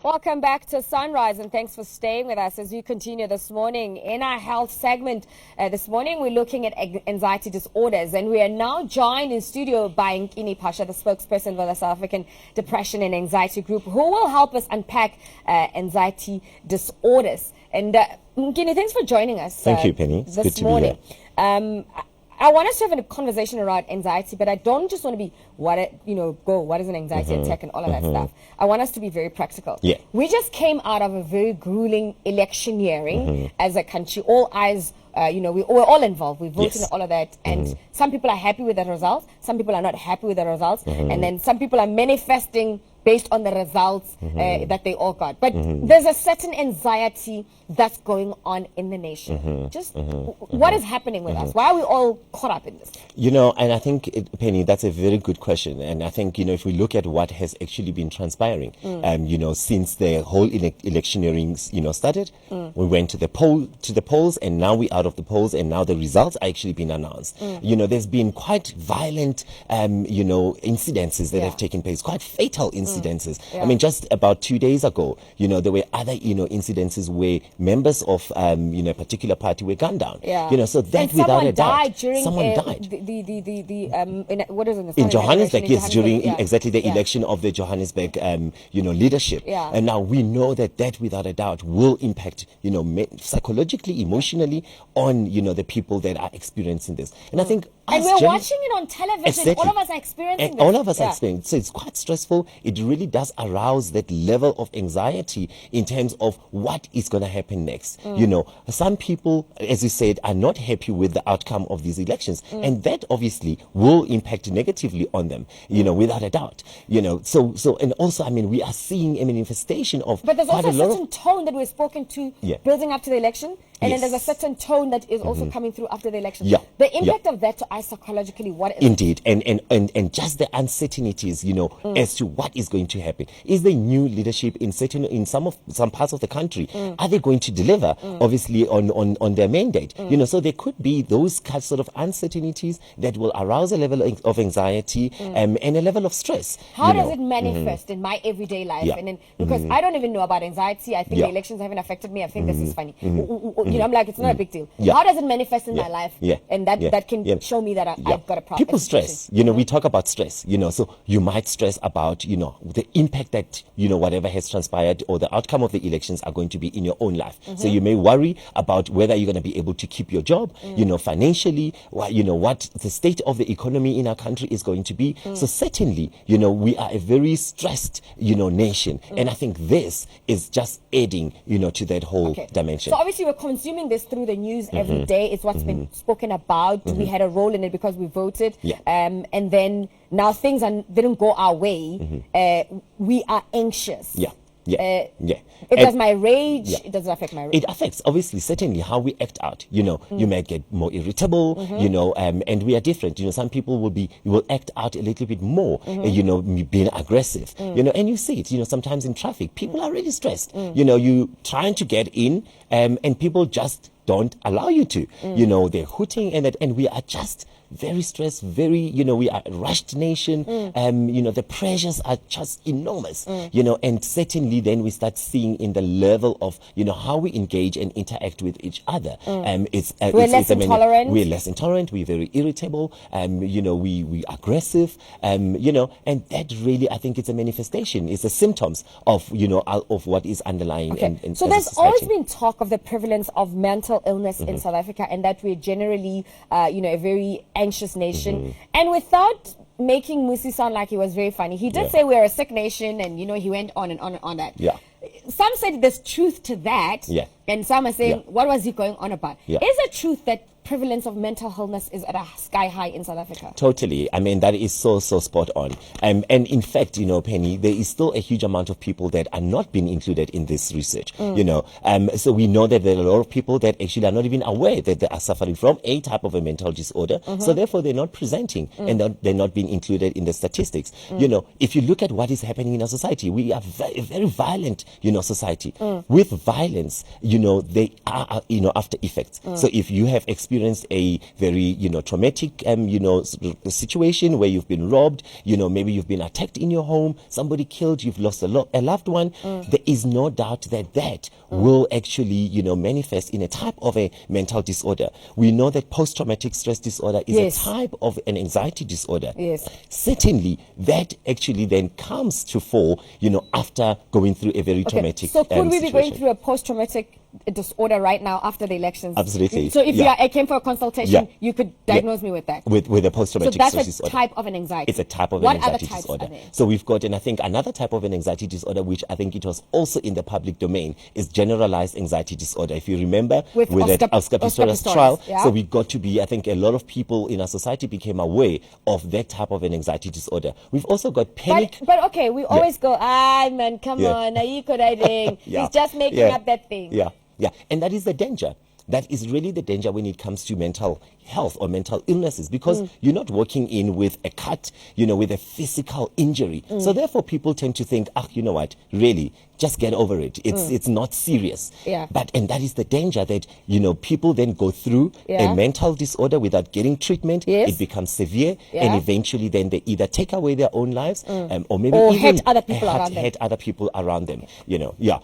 Welcome back to Sunrise, and thanks for staying with us as we continue this morning in our health segment. This morning we're looking at anxiety disorders, and we are now joined in studio by Nkini Phasha, the spokesperson for the South African Depression and Anxiety Group, who will help us unpack anxiety disorders. And Nkini, thanks for joining us. Thank you, Penny. It's this good to morning. be here. I want us to have a conversation around anxiety, but I don't just want to be what is an anxiety attack and all of that stuff. I want us to be very practical. Yeah. We just came out of a very grueling electioneering as a country. All eyes, we're all involved. We voted and all of that. And some people are happy with the results. Some people are not happy with the results. And then some people are manifesting based on the results that they all got. But there's a certain anxiety that's going on in the nation. What is happening with us? Why are we all caught up in this? And I think, Penny, that's a very good question. And I think, if we look at what has actually been transpiring, since the whole electioneering, started, we went to the polls, and now we're out of the polls, and now the results are actually been announced. There's been quite violent, incidences that have taken place, quite fatal incidences. I mean, just about 2 days ago, there were other, incidences where members of, a particular party were gunned down. So that, without a doubt, someone died. What is it? In Johannesburg, yes, during exactly the election of the Johannesburg, leadership. And now we know that without a doubt will impact, psychologically, emotionally on, the people that are experiencing this. And I think, and we're watching it on television. Exactly. All of us are experiencing this. All of us are experiencing. So it's quite stressful. It really does arouse that level of anxiety in terms of what is going to happen next. Some people, as you said, are not happy with the outcome of these elections, and that obviously will impact negatively on them. Without a doubt. So and also, I mean, we are seeing a manifestation of. But there's also a certain tone that we've spoken to building up to the election. And then there's a certain tone that is also coming through after the election. The impact of that to us psychologically, what is indeed, and just the uncertainties, as to what is going to happen. Is the new leadership in some parts of the country, are they going to deliver obviously on their mandate? So there could be those sort of uncertainties that will arouse a level of anxiety and a level of stress. How does it manifest in my everyday life? And then, because I don't even know about anxiety, I think the elections haven't affected me. I think this is funny. I'm like, it's not a big deal. How does it manifest in my life? And that can show me that I've got a problem. People stress. We talk about stress. So you might stress about, the impact that, whatever has transpired or the outcome of the elections are going to be in your own life. So you may worry about whether you're going to be able to keep your job, financially, what the state of the economy in our country is going to be. So certainly, we are a very stressed, nation. And I think this is just adding, to that whole dimension. So obviously we're consuming this through the news every day. It's what's been spoken about. We had a role in it because we voted. And then now things didn't go our way. We are anxious. It does my rage. It doesn't affect my rage. It affects, obviously, certainly how we act out. You might get more irritable, and we are different. Some people will act out a little bit more, being aggressive, and you see it, sometimes in traffic, people are really stressed. You trying to get in, and people just don't allow you to. They're hooting and we are just very stressed, we are a rushed nation. The pressures are just enormous, and certainly then we start seeing in the level of, how we engage and interact with each other. We're less intolerant. We're less intolerant. We're very irritable. We aggressive. And that really, I think it's a manifestation. It's the symptoms of, of what is underlying. And so there's always been talk of the prevalence of mental illness in South Africa, and that we're generally, a very anxious nation. And without making Musi sound like he was very funny, he did say we're a sick nation, and he went on and on and on that. Some said there's truth to that, and some are saying what was he going on about? Is it truth that prevalence of mental illness is at a sky high in South Africa? Totally. I mean, that is so spot on. And in fact, Penny, there is still a huge amount of people that are not being included in this research. So we know that there are a lot of people that actually are not even aware that they are suffering from a type of a mental disorder. So therefore, they're not presenting and they're not being included in the statistics. If you look at what is happening in our society, we are a very violent, society. With violence, they are, after effects. So if you have experienced experienced a very, traumatic, situation where you've been robbed, maybe you've been attacked in your home, somebody killed, you've lost a loved one, there is no doubt that will actually, manifest in a type of a mental disorder. We know that post-traumatic stress disorder is a type of an anxiety disorder. Yes. Certainly, that actually then comes to fore, after going through a very traumatic So could we be situation. going through a post-traumatic disorder right now after the elections? Absolutely. So if I came for a consultation, you could diagnose me with that? With a post-traumatic stress disorder. So that's a type of an anxiety? It's a type of what an anxiety other types disorder. Are there? So we've got, and I think another type of an anxiety disorder, which I think it was also in the public domain, is generalized anxiety disorder. If you remember, with that Oscar Pistorius trial, yeah? so we got to be, I think a lot of people in our society became aware of that type of an anxiety disorder. We've also got panic. But okay, we always go, man, come on, he's just making up that thing. Yeah, and that is the danger. That is really the danger when it comes to mental health or mental illnesses, because you're not walking in with a cut, with a physical injury. So therefore people tend to think, you know what, really, just get over it. It's not serious. Yeah. And that is the danger that, people then go through a mental disorder without getting treatment. Yes. It becomes severe, and eventually then they either take away their own lives or maybe or even hurt other people around them. Yeah.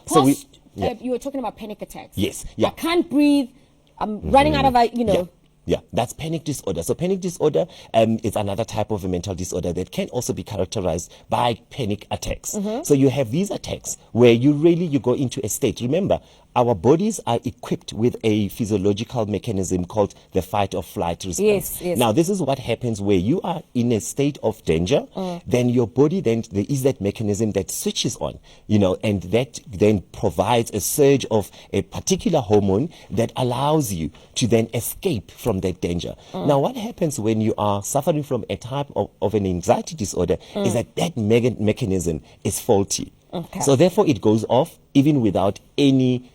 You were talking about panic attacks. Yes. Yeah. I can't breathe. I'm running out of, Yeah, that's panic disorder. So panic disorder is another type of a mental disorder that can also be characterized by panic attacks. So you have these attacks where you go into a state. Remember, our bodies are equipped with a physiological mechanism called the fight or flight response. Yes. Now, this is what happens where you are in a state of danger, then your body, there is that mechanism that switches on, and that then provides a surge of a particular hormone that allows you to then escape from that danger. Now, what happens when you are suffering from a type of an anxiety disorder is that mechanism is faulty. Okay. So therefore it goes off even without any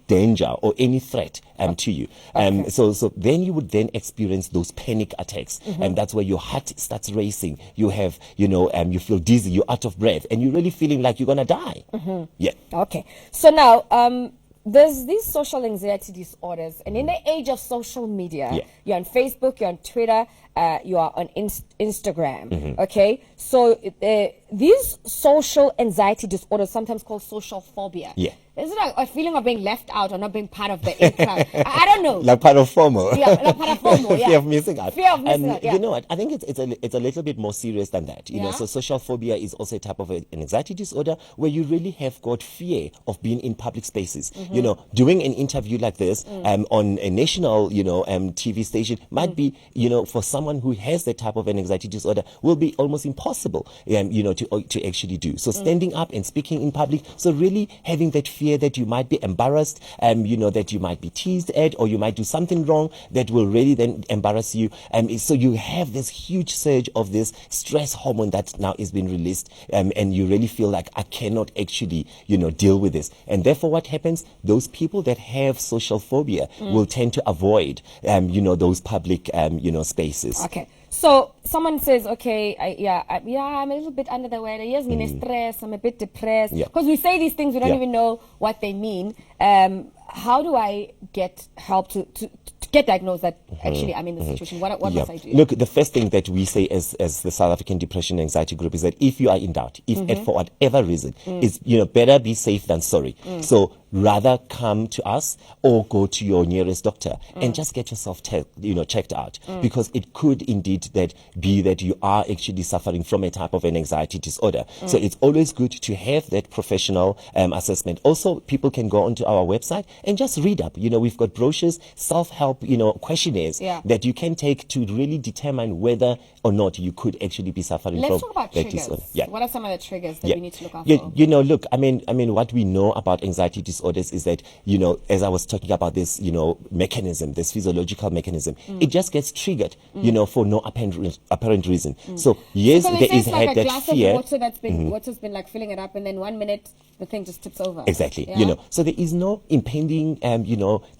danger or any threat to you. So then you would then experience those panic attacks, and that's where your heart starts racing. You have, you feel dizzy, you're out of breath, and you're really feeling like you're gonna die. Yeah. Okay. So now, there's these social anxiety disorders, and in the age of social media, you're on Facebook, you're on Twitter, you are on Instagram. Okay, so these social anxiety disorders, sometimes called social phobia. Yeah. Is it a feeling of being left out or not being part of the in crowd? I don't know. Like part of FOMO. Yeah, like part of FOMO. Yeah. Fear of missing out. Fear of missing out. Yeah. You know what? I think it's a little bit more serious than that. You know, so social phobia is also a type of an anxiety disorder where you really have got fear of being in public spaces. You know, doing an interview like this on a national, TV station might be, for someone who has that type of an anxiety disorder, will be almost impossible, to actually do. So standing up and speaking in public, so really having that fear that you might be embarrassed, that you might be teased at, or you might do something wrong that will really then embarrass you. So you have this huge surge of this stress hormone that now is being released, and you really feel like I cannot actually, deal with this. And therefore what happens, those people that have social phobia will tend to avoid, those public, spaces. Okay. So someone says, okay, I'm a little bit under the weather. Yes, I'm stressed. I'm a bit depressed. Because we say these things, we don't even know what they mean. How do I get help to get diagnosed that actually I'm in this situation? What must I do? Look, the first thing that we say as the South African Depression and Anxiety Group is that if you are in doubt, if for whatever reason, is better be safe than sorry. So rather come to us or go to your nearest doctor and just get yourself checked out, because it could indeed be that you are actually suffering from a type of an anxiety disorder. So it's always good to have that professional assessment. Also, people can go onto our website and just read up. We've got brochures, self-help, questionnaires that you can take to really determine whether or not you could actually be suffering Let's from talk about that triggers. disorder. What are some of the triggers that we need to look out for? Look, I mean, what we know about anxiety disorders is that, as I was talking about this, mechanism, this physiological mechanism, it just gets triggered, for no apparent reason. So yes, there is like that a glass fear. of water that's been water's been like filling it up, and then 1 minute the thing just tips over. Exactly. Yeah? You know, so there is no impending,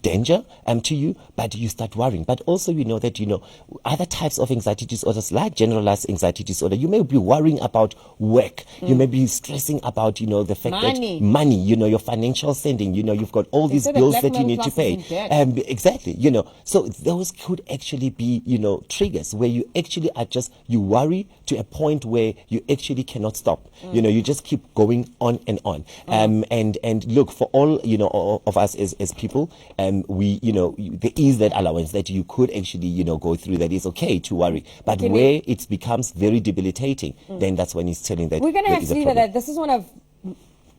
danger to you, but you start worrying. But also, you know, that, you know, other types of anxiety disorders like generalized anxiety disorder, you may be worrying about work. You may be stressing about, you know, the fact Money. that money, you know, your financial standing, you know, you've got all these say the bills black that you middle need to class pay. is in debt. Exactly. You know, so those could actually be, you know, triggers where you actually are just, you worry to a point where you actually cannot stop. You know, you just keep going on and on. And look, for all, you know, all of us as people, we, you know, there is that allowance that you could actually, you know, go through, that is okay to worry. But where it becomes very debilitating, then that's when he's telling that We're going to there have is to a leave it problem. at that. This is one of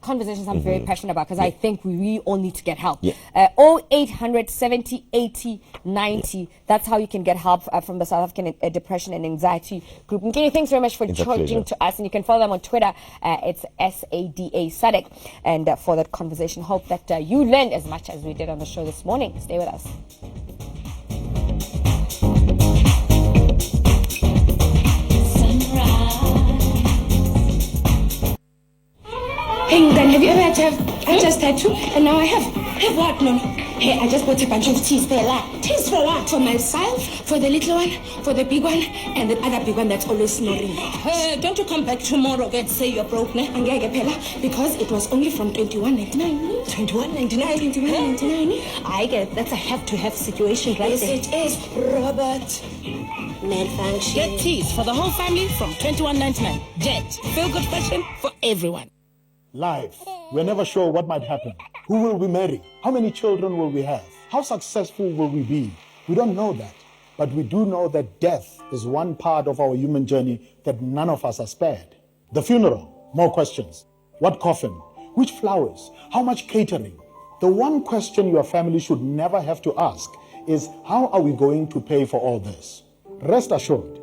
conversations I'm very passionate about, because I think we really all need to get help. Yeah. 0800 70 80 90. That's how you can get help from the South African Depression and Anxiety Group. Nkini, thanks very much for It's a talking pleasure. to us, and you can follow them on Twitter. It's SADA SADC, and for that conversation, hope that you learned as much as we did on the show this morning. Stay with us. Hey, Ngani, have you ever had to have a chest tattoo? And now I have. Have what, no? Hey, I just bought a bunch of teas there. Teas for what? For myself, for the little one, for the big one, and the other big one that's always snoring. Don't you come back tomorrow and say you're broke, ne? Because it was only from 21.99. 21.99? 21.99. I get that's a have-to-have situation, right? Yes, there. It is, Robert. Malfunction. Get teas for the whole family from 21.99. Jet. Feel good fashion for everyone. Life. We're never sure what might happen. Who will we marry? How many children will we have? How successful will we be? We don't know that. But we do know that death is one part of our human journey that none of us are spared. The funeral, more questions. What coffin? Which flowers? How much catering? The one question your family should never have to ask is, how are we going to pay for all this? Rest assured,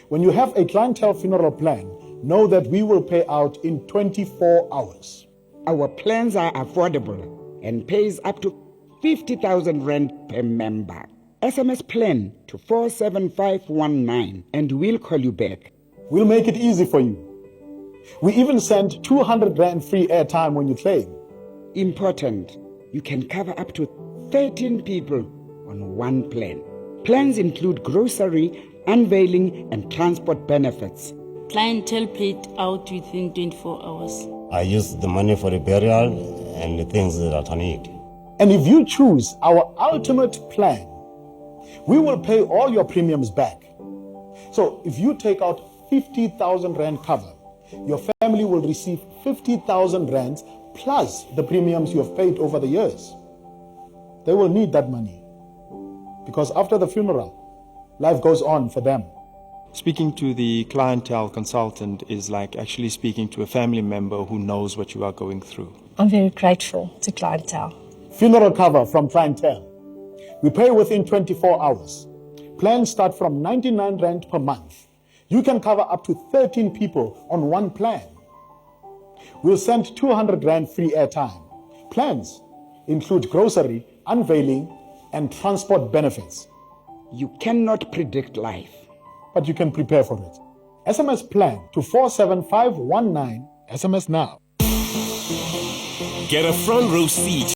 when you have a clientele funeral plan, know that we will pay out in 24 hours. Our plans are affordable and pays up to 50,000 rand per member. SMS plan to 47519 and we'll call you back. We'll make it easy for you. We even send 200 rand free airtime when you claim. Important, you can cover up to 13 people on one plan. Plans include grocery, unveiling, and transport benefits. Clientele paid out within 24 hours. I use the money for the burial and the things that I need. And if you choose our ultimate plan, we will pay all your premiums back. So if you take out 50,000 rand cover, your family will receive 50,000 rands plus the premiums you have paid over the years. They will need that money because after the funeral, life goes on for them. Speaking to the clientele consultant is like actually speaking to a family member who knows what you are going through. I'm very grateful to clientele. Funeral cover from clientele. We pay within 24 hours. Plans start from 99 rand per month. You can cover up to 13 people on one plan. We'll send 200 rand free airtime. Plans include grocery, unveiling, and transport benefits. You cannot predict life, but you can prepare for it. SMS plan to 47519. SMS now. Get a front row seat